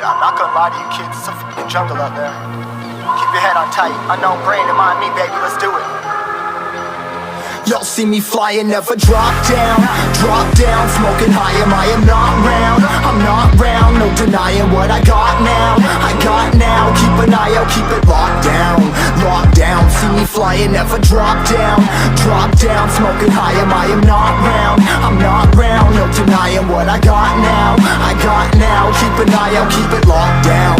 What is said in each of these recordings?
I'm not gonna lie to you kids, it's a fucking jungle out there. Keep your head on tight, unknown brain to mind me, baby, let's do it. Y'all see me flying, never drop down, smoking high, I am not round, I'm not round, no denying what I got now, keep an eye out, keep it locked down, see me flying, never drop down, smoking high, I am not round, I'm not round, no denying what I got now, keep an eye out, keep it locked down,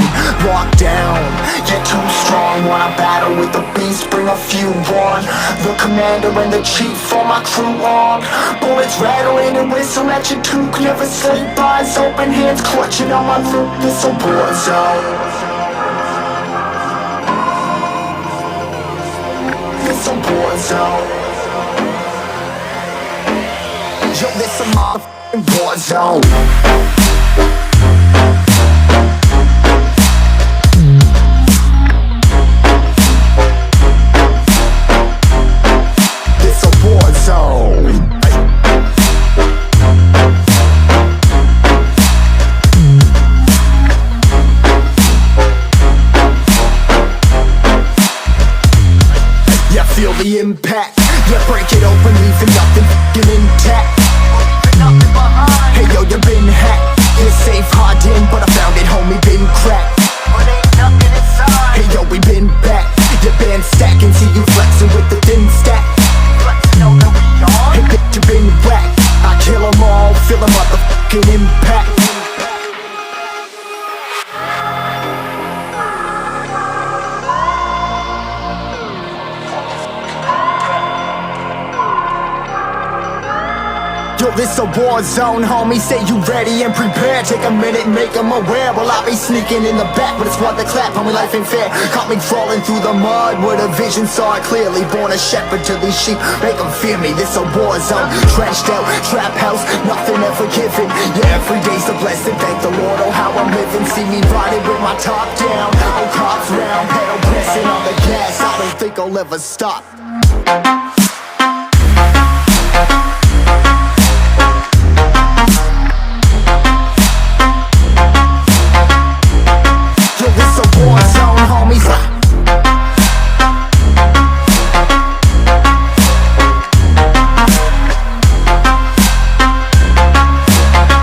get too strong when I battle with the beast, bring a few on, the commander and the chief for my crew on. Bullets rattling and whistle at your toque. Never sleep, eyes open, hands clutching on my loot. This a war zone. This a war zone. Yo, this a motherfucking war zone. Feel the impact, yeah, break it open, leaving nothing f***ing intact. Hey yo, you been hacked, you're safe, hard in, but I found it, homie, been cracked. Hey yo, we been back, your band stacking, see you flexing with the thin stack. Hey bitch, you been whacked, I kill them all, feel the motherfucking impact. Yo, this a war zone, homie, say you ready and prepared. Take a minute and make them aware. Well, I be sneaking in the back, but it's what the clap, homie, life ain't fair. Caught me crawling through the mud with a vision, saw it clearly. Born a shepherd to these sheep, make them fear me. This a war zone, trashed out, trap house, nothing ever given. Yeah, every day's a blessing, thank the Lord, oh how I'm living. See me riding with my top down, oh cops round, pedal pressing on the gas. I don't think I'll ever stop.